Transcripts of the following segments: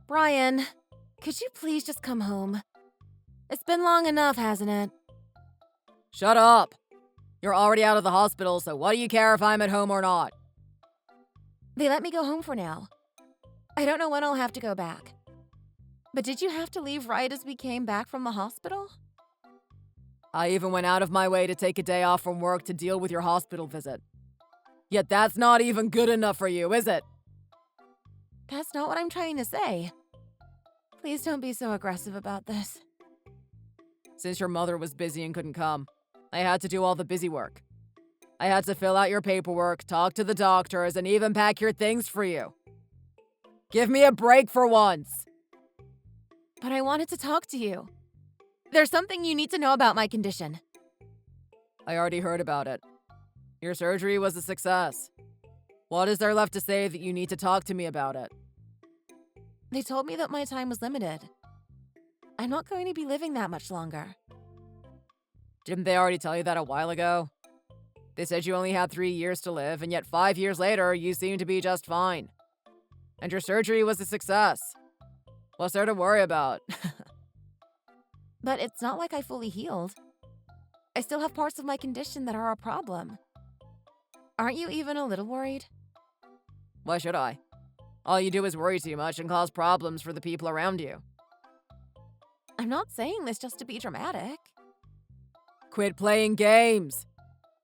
Brian, could you please just come home? It's been long enough, hasn't it? Shut up! You're already out of the hospital, so what do you care if I'm at home or not? They let me go home for now. I don't know when I'll have to go back. But did you have to leave right as we came back from the hospital? I even went out of my way to take a day off from work to deal with your hospital visit. Yet that's not even good enough for you, is it? That's not what I'm trying to say. Please don't be so aggressive about this. Since your mother was busy and couldn't come, I had to do all the busy work. I had to fill out your paperwork, talk to the doctors, and even pack your things for you. Give me a break for once! But I wanted to talk to you. There's something you need to know about my condition. I already heard about it. Your surgery was a success. What is there left to say that you need to talk to me about it? They told me that my time was limited. I'm not going to be living that much longer. Didn't they already tell you that a while ago? They said you only had 3 years to live, and yet 5 years later, you seem to be just fine. And your surgery was a success. What's there to worry about? But it's not like I fully healed. I still have parts of my condition that are a problem. Aren't you even a little worried? Why should I? All you do is worry too much and cause problems for the people around you. I'm not saying this just to be dramatic. Quit playing games.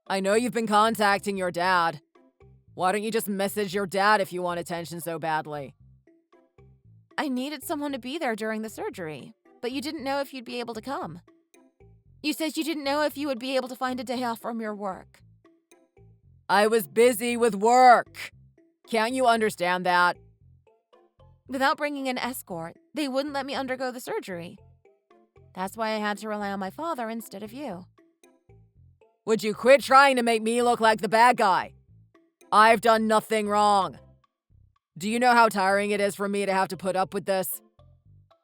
I know you've been contacting your dad. Why don't you just message your dad if you want attention so badly? I needed someone to be there during the surgery, but you didn't know if you'd be able to come. You said you didn't know if you would be able to find a day off from your work. I was busy with work. Can't you understand that? Without bringing an escort, they wouldn't let me undergo the surgery. That's why I had to rely on my father instead of you. Would you quit trying to make me look like the bad guy? I've done nothing wrong. Do you know how tiring it is for me to have to put up with this?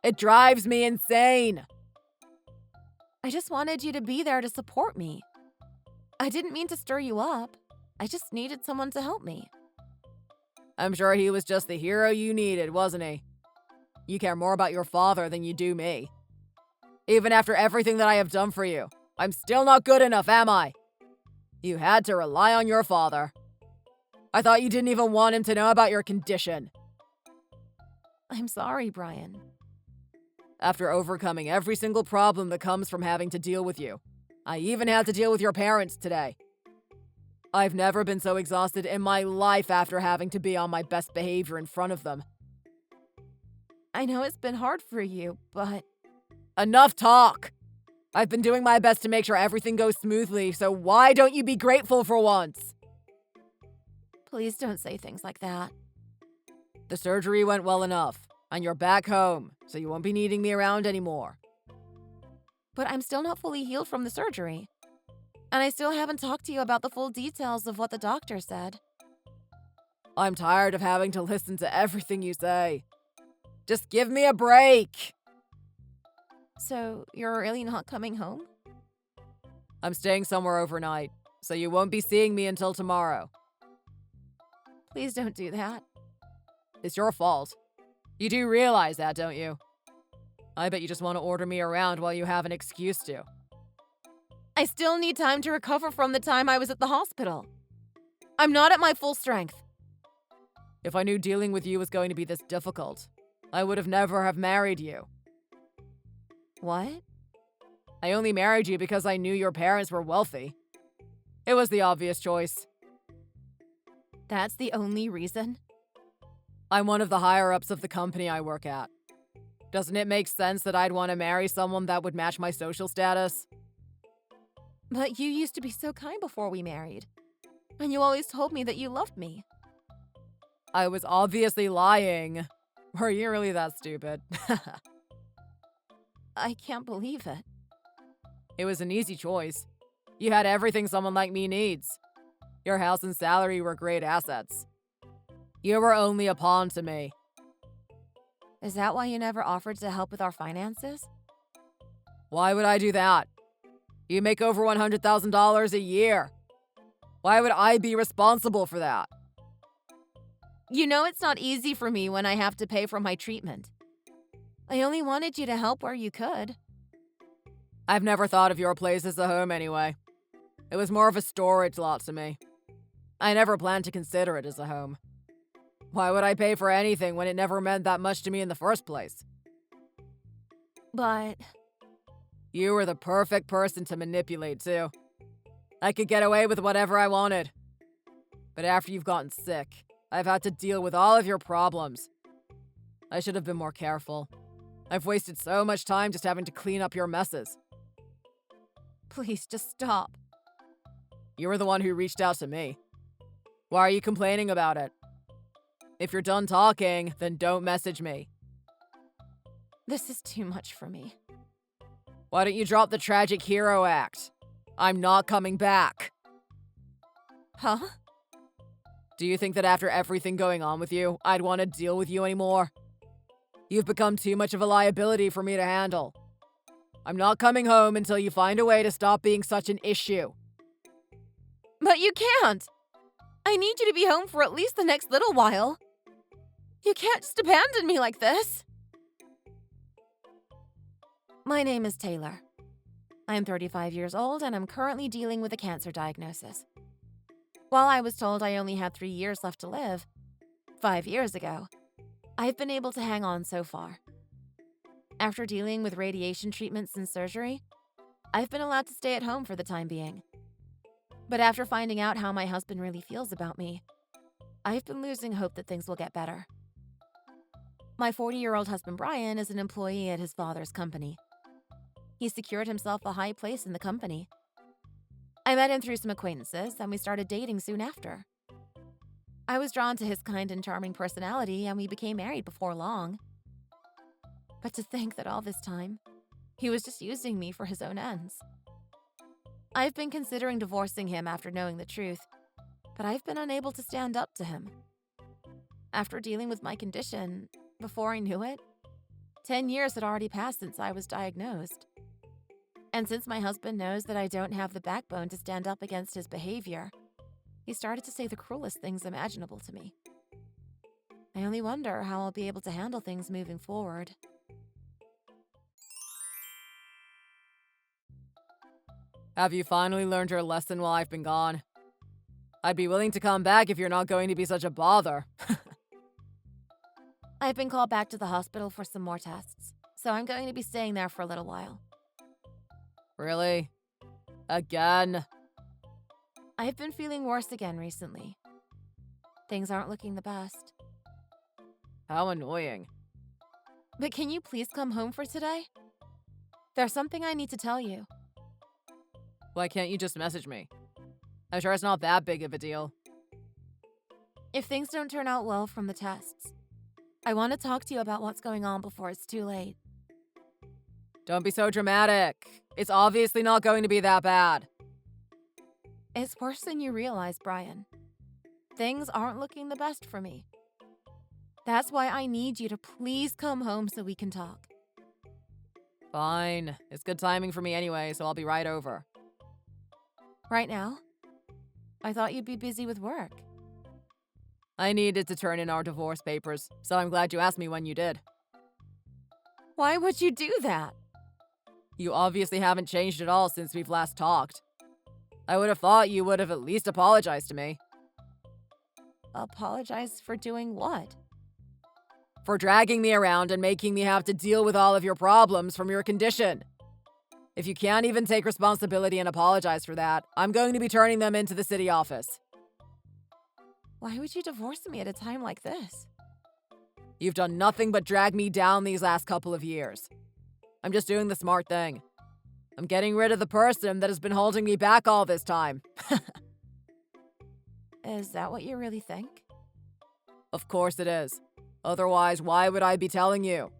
It drives me insane. I just wanted you to be there to support me. I didn't mean to stir you up. I just needed someone to help me. I'm sure he was just the hero you needed, wasn't he? You care more about your father than you do me. Even after everything that I have done for you, I'm still not good enough, am I? You had to rely on your father. I thought you didn't even want him to know about your condition. I'm sorry, Brian. After overcoming every single problem that comes from having to deal with you, I even had to deal with your parents today. I've never been so exhausted in my life after having to be on my best behavior in front of them. I know it's been hard for you, but... Enough talk! I've been doing my best to make sure everything goes smoothly, so why don't you be grateful for once? Please don't say things like that. The surgery went well enough, and you're back home, so you won't be needing me around anymore. But I'm still not fully healed from the surgery. And I still haven't talked to you about the full details of what the doctor said. I'm tired of having to listen to everything you say. Just give me a break! So, you're really not coming home? I'm staying somewhere overnight, so you won't be seeing me until tomorrow. Please don't do that. It's your fault. You do realize that, don't you? I bet you just want to order me around while you have an excuse to. I still need time to recover from the time I was at the hospital. I'm not at my full strength. If I knew dealing with you was going to be this difficult, I would have never have married you. What? I only married you because I knew your parents were wealthy. It was the obvious choice. That's the only reason? I'm one of the higher-ups of the company I work at. Doesn't it make sense that I'd want to marry someone that would match my social status? But you used to be so kind before we married. And you always told me that you loved me. I was obviously lying. Were you really that stupid? I can't believe it. It was an easy choice. You had everything someone like me needs. Your house and salary were great assets. You were only a pawn to me. Is that why you never offered to help with our finances? Why would I do that? You make over $100,000 a year. Why would I be responsible for that? You know it's not easy for me when I have to pay for my treatment. I only wanted you to help where you could. I've never thought of your place as a home anyway. It was more of a storage lot to me. I never planned to consider it as a home. Why would I pay for anything when it never meant that much to me in the first place? But You were the perfect person to manipulate, too. I could get away with whatever I wanted. But after you've gotten sick, I've had to deal with all of your problems. I should have been more careful. I've wasted so much time just having to clean up your messes. please just stop. You were the one who reached out to me. Why are you complaining about it? If you're done talking, then don't message me. This is too much for me. Why don't you drop the tragic hero act? I'm not coming back. Huh? Do you think that after everything going on with you, I'd want to deal with you anymore? You've become too much of a liability for me to handle. I'm not coming home until you find a way to stop being such an issue. But you can't! I need you to be home for at least the next little while. You can't just abandon me like this. My name is Taylor. I'm 35 years old and I'm currently dealing with a cancer diagnosis. While I was told I only had 3 years left to live, 5 years ago, I've been able to hang on so far. After dealing with radiation treatments and surgery, I've been allowed to stay at home for the time being. But after finding out how my husband really feels about me, I've been losing hope that things will get better. My 40-year-old husband Brian is an employee at his father's company. He secured himself a high place in the company. I met him through some acquaintances, and we started dating soon after. I was drawn to his kind and charming personality, and we became married before long. But to think that all this time, he was just using me for his own ends. I've been considering divorcing him after knowing the truth, but I've been unable to stand up to him. After dealing with my condition, before I knew it, 10 years had already passed since I was diagnosed. And since my husband knows that I don't have the backbone to stand up against his behavior, he started to say the cruelest things imaginable to me. I only wonder how I'll be able to handle things moving forward. Have you finally learned your lesson while I've been gone? I'd be willing to come back if you're not going to be such a bother. I've been called back to the hospital for some more tests, so I'm going to be staying there for a little while. Really? Again? I've been feeling worse again recently. Things aren't looking the best. How annoying. But can you please come home for today? There's something I need to tell you. Why can't you just message me? I'm sure it's not that big of a deal. If things don't turn out well from the tests, I want to talk to you about what's going on before it's too late. Don't be so dramatic. It's obviously not going to be that bad. It's worse than you realize, Brian. Things aren't looking the best for me. That's why I need you to please come home so we can talk. Fine. It's good timing for me anyway, so I'll be right over. Right now? I thought you'd be busy with work. I needed to turn in our divorce papers, so I'm glad you asked me when you did. Why would you do that? You obviously haven't changed at all since we've last talked. I would have thought you would have at least apologized to me. Apologize for doing what? For dragging me around and making me have to deal with all of your problems from your condition. If you can't even take responsibility and apologize for that, I'm going to be turning them into the city office. Why would you divorce me at a time like this? You've done nothing but drag me down these last couple of years. I'm just doing the smart thing. I'm getting rid of the person that has been holding me back all this time. Is that what you really think? Of course it is. Otherwise, why would I be telling you?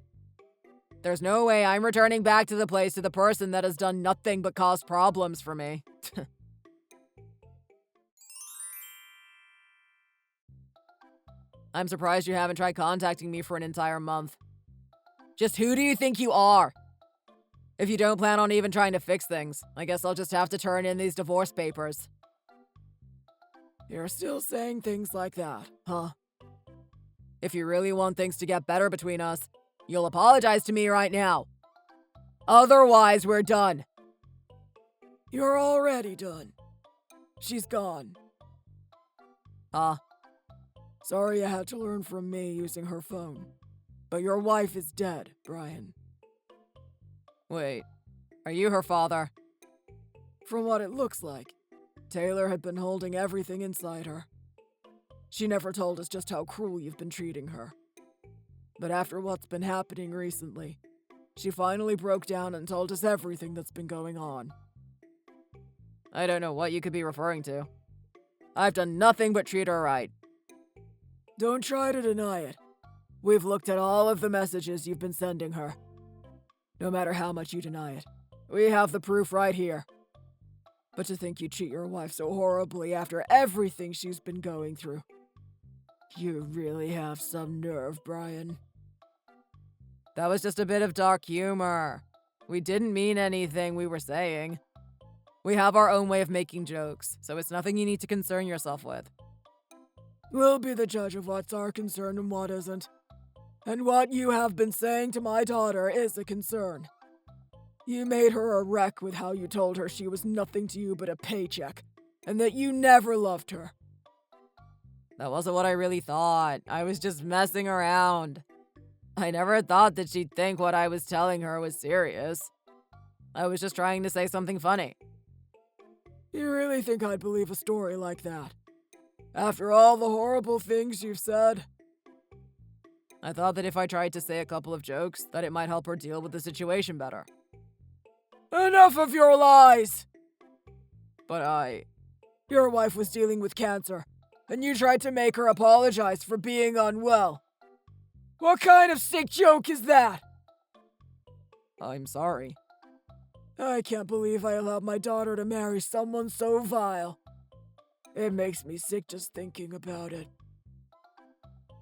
There's no way I'm returning back to the place to the person that has done nothing but cause problems for me. I'm surprised you haven't tried contacting me for an entire month. Just who do you think you are? If you don't plan on even trying to fix things, I guess I'll just have to turn in these divorce papers. You're still saying things like that, huh? If you really want things to get better between us, You'll apologize to me right now. Otherwise, we're done. You're already done. She's gone. Sorry you had to learn from me using her phone. But your wife is dead, Brian. Wait, are you her father? From what it looks like, Taylor had been holding everything inside her. She never told us just how cruel you've been treating her. But after what's been happening recently, she finally broke down and told us everything that's been going on. I don't know what you could be referring to. I've done nothing but treat her right. Don't try to deny it. We've looked at all of the messages you've been sending her. No matter how much you deny it, we have the proof right here. But to think you treat your wife so horribly after everything she's been going through. You really have some nerve, Brian. That was just a bit of dark humor. We didn't mean anything we were saying. We have our own way of making jokes, so it's nothing you need to concern yourself with. We'll be the judge of what's our concern and what isn't. And what you have been saying to my daughter is a concern. You made her a wreck with how you told her she was nothing to you but a paycheck, and that you never loved her. That wasn't what I really thought. I was just messing around. I never thought that she'd think what I was telling her was serious. I was just trying to say something funny. You really think I'd believe a story like that? After all the horrible things you've said? I thought that if I tried to say a couple of jokes, that it might help her deal with the situation better. Enough of your lies! But Your wife was dealing with cancer, and you tried to make her apologize for being unwell. What kind of sick joke is that? I'm sorry. I can't believe I allowed my daughter to marry someone so vile. It makes me sick just thinking about it.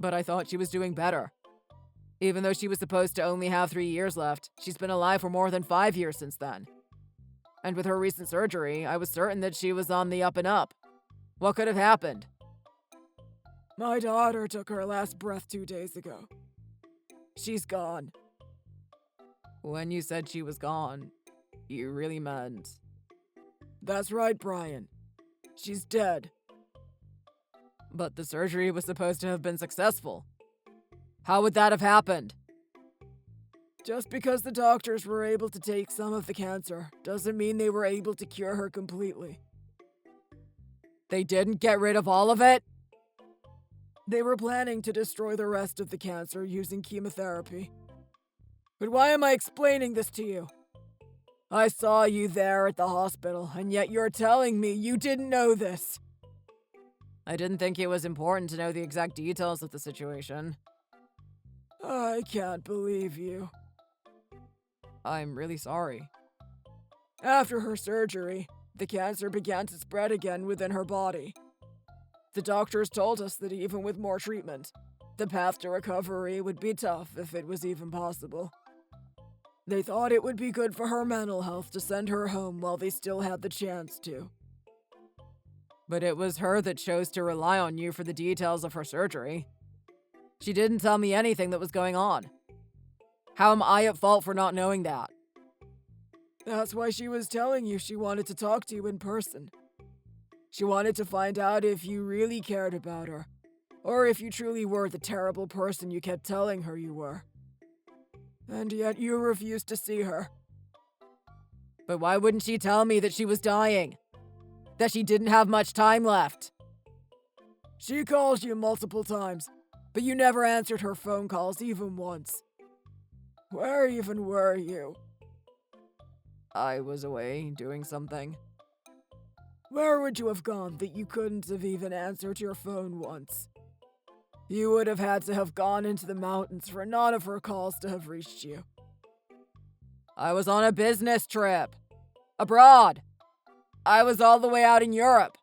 But I thought she was doing better. Even though she was supposed to only have 3 years left, she's been alive for more than 5 years since then. And with her recent surgery, I was certain that she was on the up and up. What could have happened? My daughter took her last breath 2 days ago. She's gone. When you said she was gone, you really meant... That's right, Brian. She's dead. But the surgery was supposed to have been successful. How would that have happened? Just because the doctors were able to take some of the cancer doesn't mean they were able to cure her completely. They didn't get rid of all of it? They were planning to destroy the rest of the cancer using chemotherapy. But why am I explaining this to you? I saw you there at the hospital, and yet you're telling me you didn't know this. I didn't think it was important to know the exact details of the situation. I can't believe you. I'm really sorry. After her surgery, the cancer began to spread again within her body. The doctors told us that even with more treatment, the path to recovery would be tough if it was even possible. They thought it would be good for her mental health to send her home while they still had the chance to. But it was her that chose to rely on you for the details of her surgery. She didn't tell me anything that was going on. How am I at fault for not knowing that? That's why she was telling you she wanted to talk to you in person. She wanted to find out if you really cared about her, or if you truly were the terrible person you kept telling her you were. And yet you refused to see her. But why wouldn't she tell me that she was dying? That she didn't have much time left? She called you multiple times, but you never answered her phone calls even once. Where even were you? I was away doing something. Where would you have gone that you couldn't have even answered your phone once? You would have had to have gone into the mountains for none of her calls to have reached you. I was on a business trip. Abroad. I was all the way out in Europe.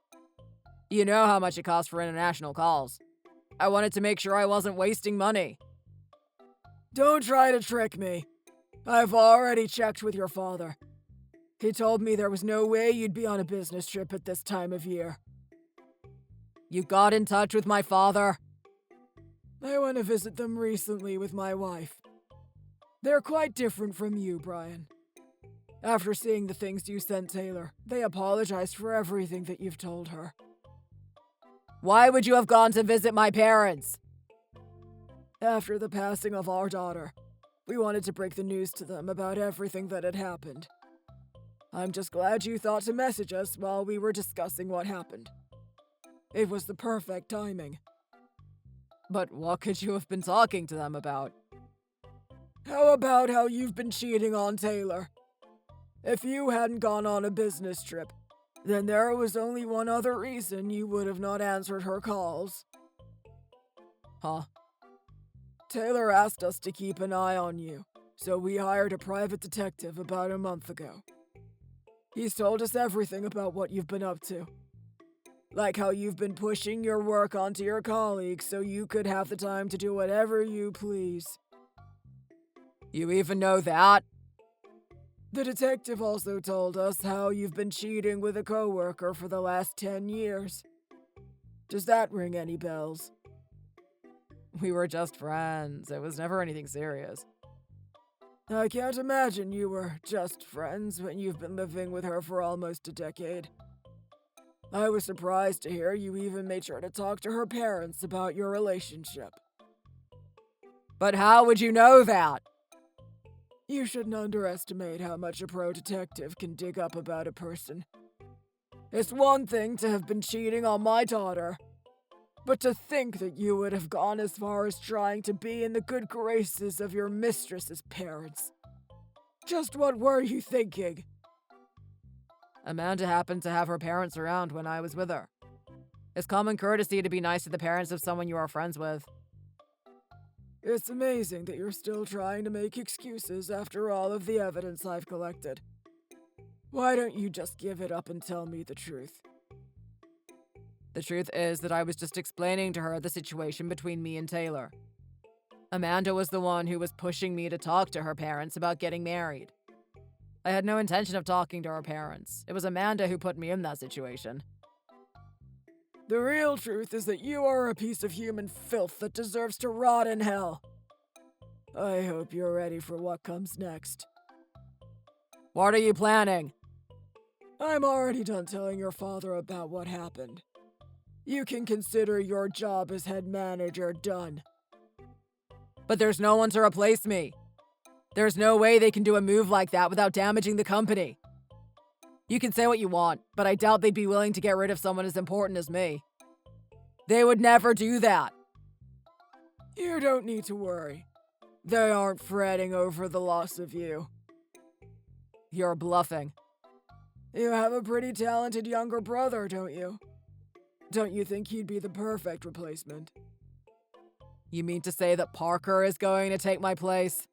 You know how much it costs for international calls. I wanted to make sure I wasn't wasting money. Don't try to trick me. I've already checked with your father. He told me there was no way you'd be on a business trip at this time of year. You got in touch with my father? I went to visit them recently with my wife. They're quite different from you, Brian. After seeing the things you sent Taylor, they apologized for everything that you've told her. Why would you have gone to visit my parents? After the passing of our daughter, we wanted to break the news to them about everything that had happened. I'm just glad you thought to message us while we were discussing what happened. It was the perfect timing. But what could you have been talking to them about? How about how you've been cheating on Taylor? If you hadn't gone on a business trip, then there was only one other reason you would have not answered her calls. Huh? Taylor asked us to keep an eye on you, so we hired a private detective about a month ago. He's told us everything about what you've been up to. Like how you've been pushing your work onto your colleagues so you could have the time to do whatever you please. You even know that? The detective also told us how you've been cheating with a coworker for the last 10 years. Does that ring any bells? We were just friends. It was never anything serious. I can't imagine you were just friends when you've been living with her for almost a decade. I was surprised to hear you even made sure to talk to her parents about your relationship. But how would you know that? You shouldn't underestimate how much a pro detective can dig up about a person. It's one thing to have been cheating on my daughter, but to think that you would have gone as far as trying to be in the good graces of your mistress's parents. Just what were you thinking? Amanda happened to have her parents around when I was with her. It's common courtesy to be nice to the parents of someone you are friends with. It's amazing that you're still trying to make excuses after all of the evidence I've collected. Why don't you just give it up and tell me the truth? The truth is that I was just explaining to her the situation between me and Taylor. Amanda was the one who was pushing me to talk to her parents about getting married. I had no intention of talking to her parents. It was Amanda who put me in that situation. The real truth is that you are a piece of human filth that deserves to rot in hell. I hope you're ready for what comes next. What are you planning? I'm already done telling your father about what happened. You can consider your job as head manager done. But there's no one to replace me. There's no way they can do a move like that without damaging the company. You can say what you want, but I doubt they'd be willing to get rid of someone as important as me. They would never do that. You don't need to worry. They aren't fretting over the loss of you. You're bluffing. You have a pretty talented younger brother, don't you? Don't you think he'd be the perfect replacement? You mean to say that Parker is going to take my place?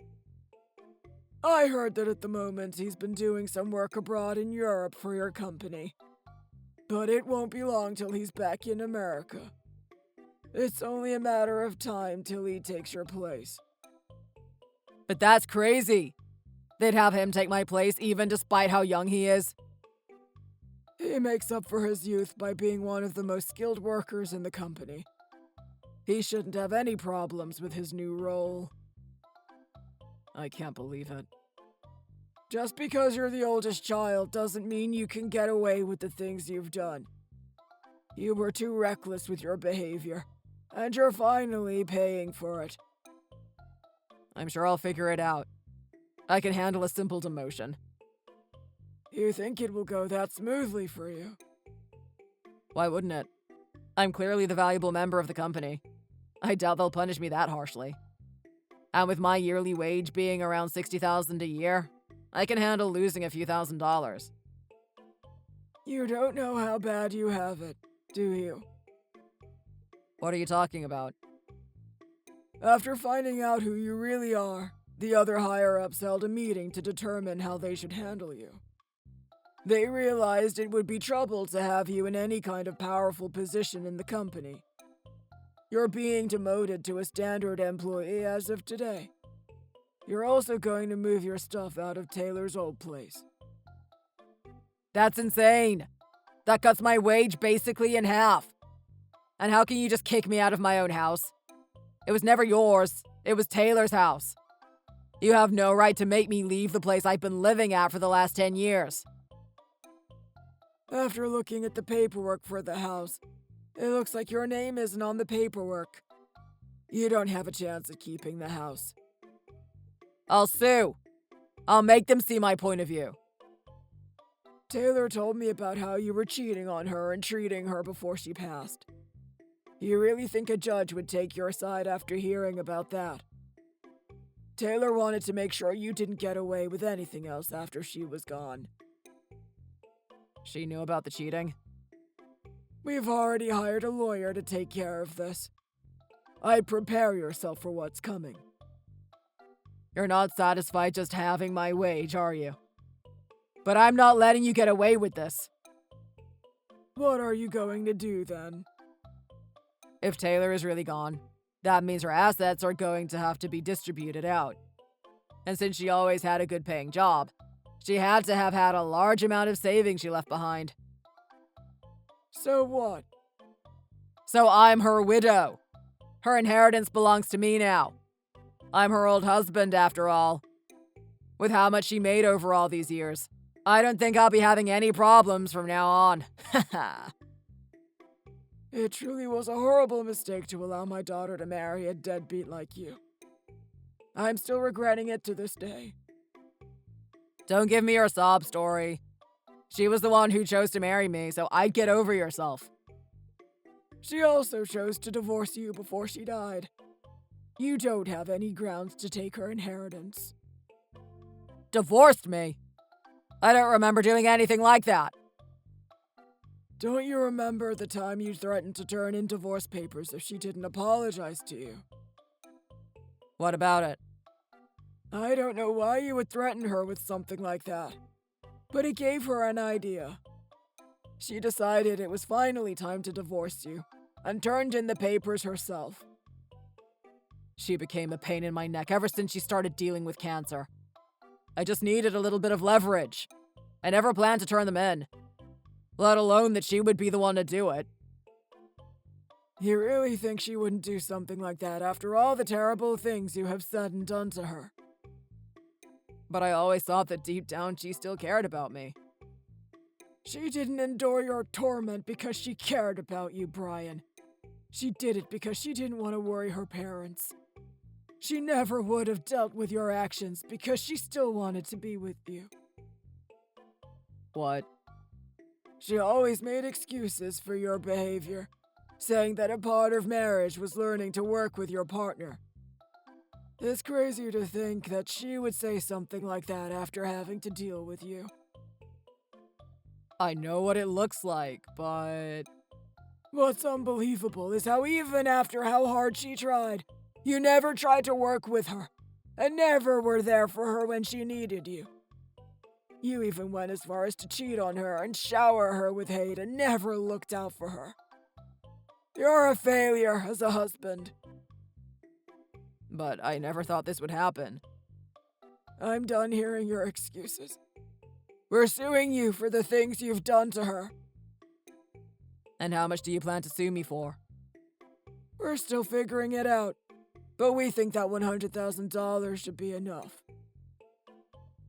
I heard that at the moment he's been doing some work abroad in Europe for your company. But it won't be long till he's back in America. It's only a matter of time till he takes your place. But that's crazy. They'd have him take my place even despite how young he is. He makes up for his youth by being one of the most skilled workers in the company. He shouldn't have any problems with his new role. I can't believe it. Just because you're the oldest child doesn't mean you can get away with the things you've done. You were too reckless with your behavior, and you're finally paying for it. I'm sure I'll figure it out. I can handle a simple demotion. You think it will go that smoothly for you? Why wouldn't it? I'm clearly the valuable member of the company. I doubt they'll punish me that harshly. And with my yearly wage being around $60,000 a year, I can handle losing a few $1,000s. You don't know how bad you have it, do you? What are you talking about? After finding out who you really are, the other higher-ups held a meeting to determine how they should handle you. They realized it would be trouble to have you in any kind of powerful position in the company. You're being demoted to a standard employee as of today. You're also going to move your stuff out of Taylor's old place. That's insane. That cuts my wage basically in half. And how can you just kick me out of my own house? It was never yours. It was Taylor's house. You have no right to make me leave the place I've been living at for the last 10 years. After looking at the paperwork for the house, it looks like your name isn't on the paperwork. You don't have a chance at keeping the house. I'll sue. I'll make them see my point of view. Taylor told me about how you were cheating on her and treating her before she passed. You really think a judge would take your side after hearing about that? Taylor wanted to make sure you didn't get away with anything else after she was gone. She knew about the cheating? We've already hired a lawyer to take care of this. I'd prepare yourself for what's coming. You're not satisfied just having my wage, are you? But I'm not letting you get away with this. What are you going to do then? If Taylor is really gone, that means her assets are going to have to be distributed out. And since she always had a good paying job, she had to have had a large amount of savings she left behind. So what? So I'm her widow. Her inheritance belongs to me now. I'm her old husband, after all. With how much she made over all these years, I don't think I'll be having any problems from now on. It truly was a horrible mistake to allow my daughter to marry a deadbeat like you. I'm still regretting it to this day. Don't give me your sob story. She was the one who chose to marry me, so I'd get over yourself. She also chose to divorce you before she died. You don't have any grounds to take her inheritance. Divorced me? I don't remember doing anything like that. Don't you remember the time you threatened to turn in divorce papers if she didn't apologize to you? What about it? I don't know why you would threaten her with something like that, but it gave her an idea. She decided it was finally time to divorce you, and turned in the papers herself. She became a pain in my neck ever since she started dealing with cancer. I just needed a little bit of leverage. I never planned to turn them in, let alone that she would be the one to do it. You really think she wouldn't do something like that after all the terrible things you have said and done to her? But I always thought that deep down she still cared about me. She didn't endure your torment because she cared about you, Brian. She did it because she didn't want to worry her parents. She never would have dealt with your actions because she still wanted to be with you. What? She always made excuses for your behavior, saying that a part of marriage was learning to work with your partner. It's crazy to think that she would say something like that after having to deal with you. I know what it looks like, but... What's unbelievable is how even after how hard she tried, you never tried to work with her, and never were there for her when she needed you. You even went as far as to cheat on her and shower her with hate and never looked out for her. You're a failure as a husband. But I never thought this would happen. I'm done hearing your excuses. We're suing you for the things you've done to her. And how much do you plan to sue me for? We're still figuring it out, but we think that $100,000 should be enough.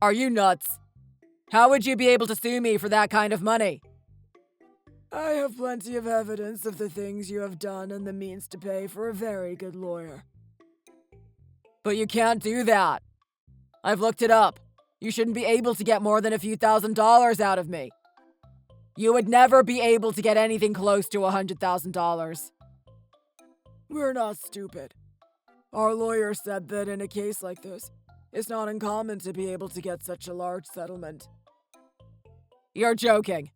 Are you nuts? How would you be able to sue me for that kind of money? I have plenty of evidence of the things you have done and the means to pay for a very good lawyer. But you can't do that. I've looked it up. You shouldn't be able to get more than a few $1,000s out of me. You would never be able to get anything close to $100,000. We're not stupid. Our lawyer said that in a case like this, it's not uncommon to be able to get such a large settlement. You're joking.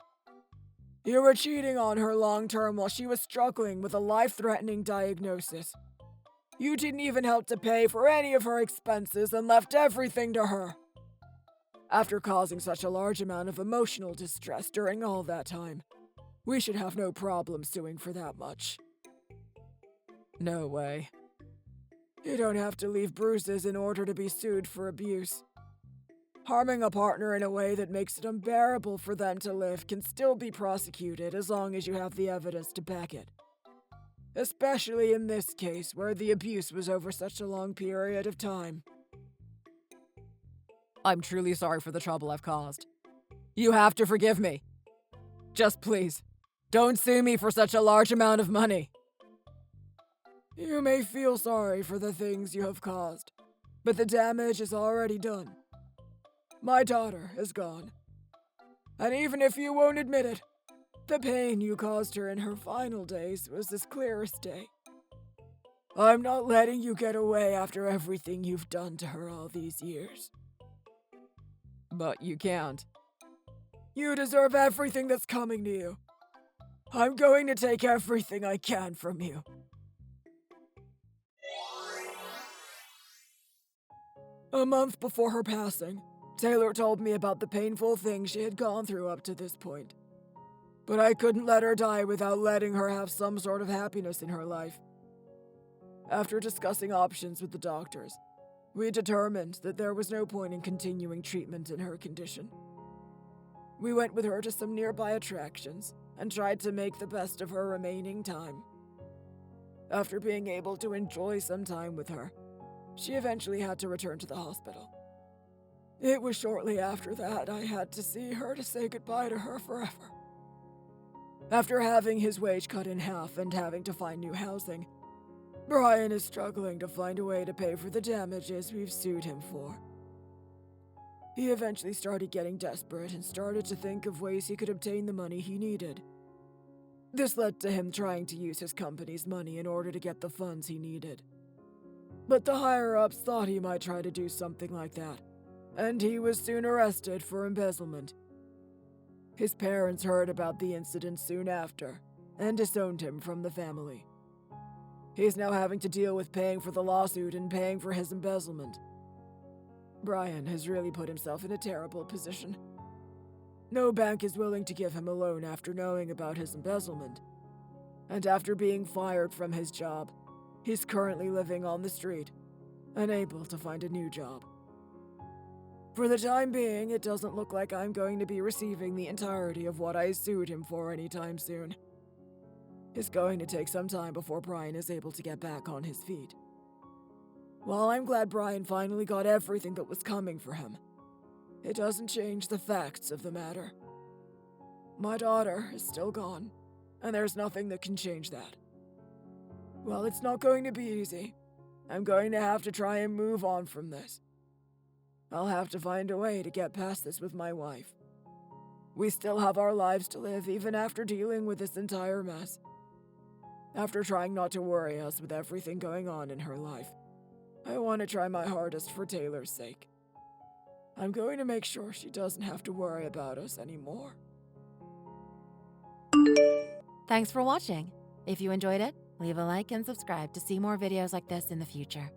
You were cheating on her long term while she was struggling with a life-threatening diagnosis. You didn't even help to pay for any of her expenses and left everything to her. After causing such a large amount of emotional distress during all that time, we should have no problem suing for that much. No way. You don't have to leave bruises in order to be sued for abuse. Harming a partner in a way that makes it unbearable for them to live can still be prosecuted as long as you have the evidence to back it. Especially in this case where the abuse was over such a long period of time. I'm truly sorry for the trouble I've caused. You have to forgive me. Just please, don't sue me for such a large amount of money. You may feel sorry for the things you have caused, but the damage is already done. My daughter is gone. And even if you won't admit it, the pain you caused her in her final days was as clear as day. I'm not letting you get away after everything you've done to her all these years. But you can't. You deserve everything that's coming to you. I'm going to take everything I can from you. A month before her passing, Taylor told me about the painful things she had gone through up to this point. But I couldn't let her die without letting her have some sort of happiness in her life. After discussing options with the doctors, we determined that there was no point in continuing treatment in her condition. We went with her to some nearby attractions and tried to make the best of her remaining time. After being able to enjoy some time with her, she eventually had to return to the hospital. It was shortly after that I had to see her to say goodbye to her forever. After having his wage cut in half and having to find new housing, Brian is struggling to find a way to pay for the damages we've sued him for. He eventually started getting desperate and started to think of ways he could obtain the money he needed. This led to him trying to use his company's money in order to get the funds he needed. But the higher-ups thought he might try to do something like that, and he was soon arrested for embezzlement. His parents heard about the incident soon after and disowned him from the family. He's now having to deal with paying for the lawsuit and paying for his embezzlement. Brian has really put himself in a terrible position. No bank is willing to give him a loan after knowing about his embezzlement. And after being fired from his job, he's currently living on the street, unable to find a new job. For the time being, it doesn't look like I'm going to be receiving the entirety of what I sued him for anytime soon. It's going to take some time before Brian is able to get back on his feet. While I'm glad Brian finally got everything that was coming for him, it doesn't change the facts of the matter. My daughter is still gone, and there's nothing that can change that. Well, it's not going to be easy. I'm going to have to try and move on from this. I'll have to find a way to get past this with my wife. We still have our lives to live even after dealing with this entire mess. After trying not to worry us with everything going on in her life, I want to try my hardest for Taylor's sake. I'm going to make sure she doesn't have to worry about us anymore. Thanks for watching. If you enjoyed it, leave a like and subscribe to see more videos like this in the future.